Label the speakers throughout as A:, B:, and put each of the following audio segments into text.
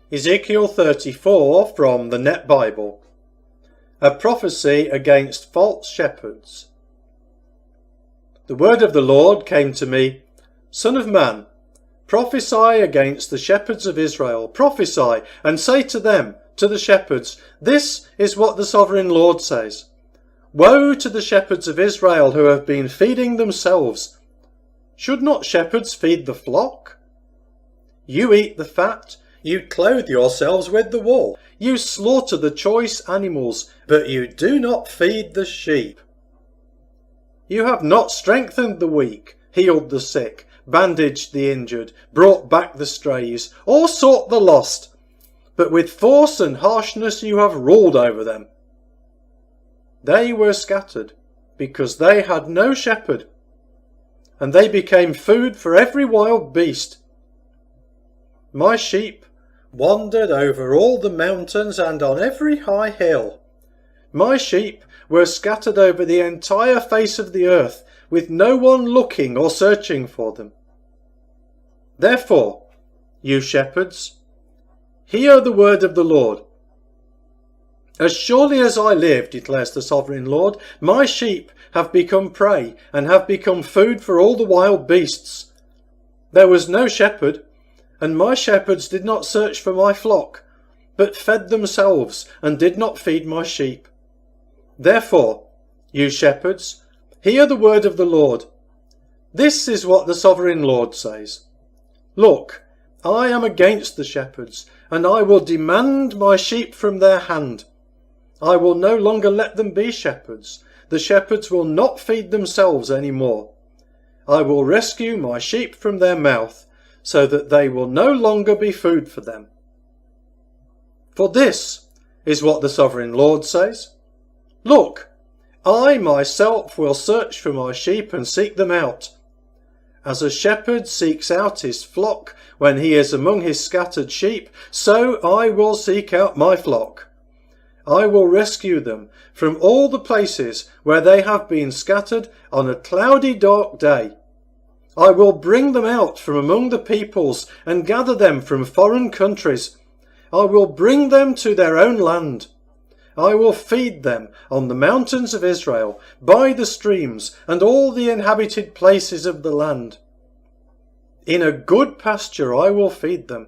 A: Ezekiel 34 from the Net Bible. A prophecy against false shepherds. The word of the Lord came to me, Son of man, prophesy against the shepherds of Israel. Prophesy and say to them, to the shepherds, this is what the sovereign Lord says. Woe to the shepherds of Israel who have been feeding themselves. Should not shepherds feed the flock? You eat the fat, you clothe yourselves with the wool, you slaughter the choice animals, but you do not feed the sheep. You have not strengthened the weak, healed the sick, bandaged the injured, brought back the strays, or sought the lost, but with force and harshness you have ruled over them. They were scattered, because they had no shepherd, and they became food for every wild beast. My sheep wandered over all the mountains and on every high hill. My sheep were scattered over the entire face of the earth, with no one looking or searching for them. Therefore, you shepherds, hear the word of the Lord. As surely as I live, declares the sovereign Lord, my sheep have become prey and have become food for all the wild beasts. There was no shepherd, and my shepherds did not search for my flock, but fed themselves and did not feed my sheep. Therefore, you shepherds, hear the word of the Lord. This is what the sovereign Lord says. Look, I am against the shepherds, and I will demand my sheep from their hand. I will no longer let them be shepherds. The shepherds will not feed themselves any more. I will rescue my sheep from their mouth, so that they will no longer be food for them. For this is what the sovereign Lord says. Look, I myself will search for my sheep and seek them out. As a shepherd seeks out his flock when he is among his scattered sheep, so I will seek out my flock. I will rescue them from all the places where they have been scattered on a cloudy, dark day. I will bring them out from among the peoples and gather them from foreign countries. I will bring them to their own land. I will feed them on the mountains of Israel, by the streams and all the inhabited places of the land. In a good pasture I will feed them.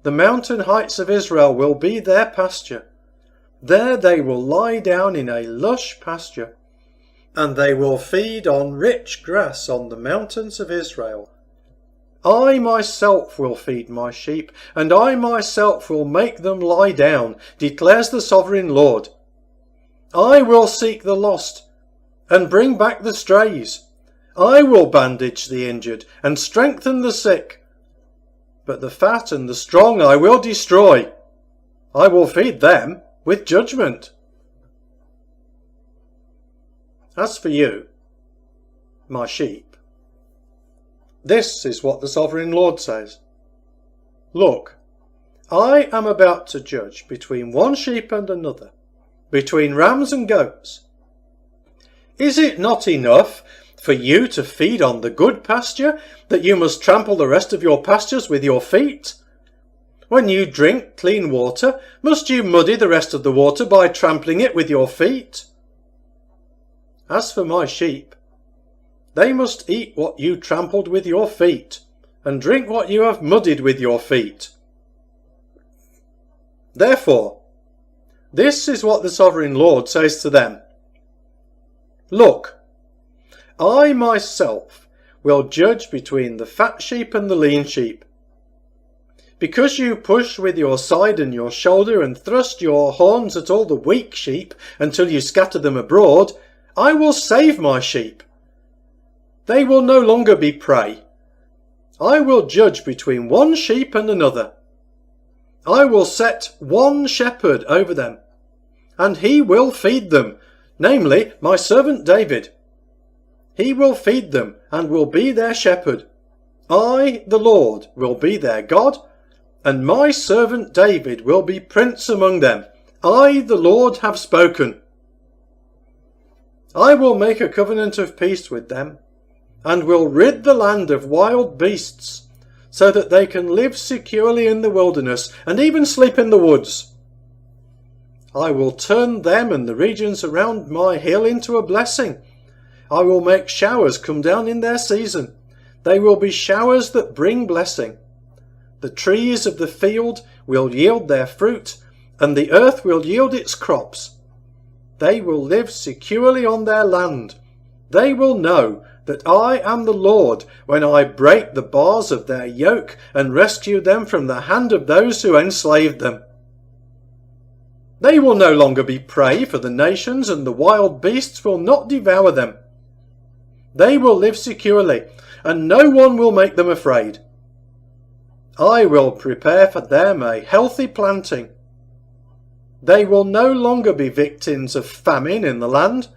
A: The mountain heights of Israel will be their pasture. There they will lie down in a lush pasture, and they will feed on rich grass on the mountains of Israel. I myself will feed my sheep, and I myself will make them lie down, declares the sovereign Lord. I will seek the lost, and bring back the strays. I will bandage the injured, and strengthen the sick. But the fat and the strong I will destroy. I will feed them with judgment. As for you, my sheep, this is what the sovereign Lord says. Look, I am about to judge between one sheep and another, between rams and goats. Is it not enough for you to feed on the good pasture, that you must trample the rest of your pastures with your feet? When you drink clean water, must you muddy the rest of the water by trampling it with your feet? As for my sheep, they must eat what you trampled with your feet, and drink what you have muddied with your feet. Therefore, this is what the sovereign Lord says to them. Look, I myself will judge between the fat sheep and the lean sheep. Because you push with your side and your shoulder and thrust your horns at all the weak sheep until you scatter them abroad, I will save my sheep. They will no longer be prey. I will judge between one sheep and another. I will set one shepherd over them, and he will feed them, namely my servant David. He will feed them and will be their shepherd. I, the Lord, will be their God, and my servant David will be prince among them. I, the Lord, have spoken. I will make a covenant of peace with them, and will rid the land of wild beasts, so that they can live securely in the wilderness and even sleep in the woods. I will turn them and the regions around my hill into a blessing. I will make showers come down in their season. They will be showers that bring blessing. The trees of the field will yield their fruit, and the earth will yield its crops. They will live securely on their land. They will know that I am the Lord when I break the bars of their yoke and rescue them from the hand of those who enslaved them. They will no longer be prey for the nations, and the wild beasts will not devour them. They will live securely, and no one will make them afraid. I will prepare for them a healthy planting. They will no longer be victims of famine in the land,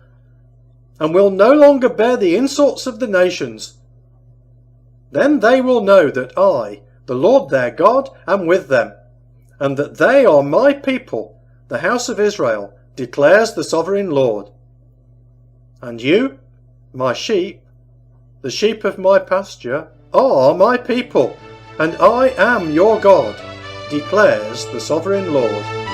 A: and will no longer bear the insults of the nations. Then they will know that I, the Lord their God, am with them, and that they are my people, the house of Israel, declares the sovereign Lord. And you, my sheep, the sheep of my pasture, are my people, and I am your God, declares the sovereign Lord.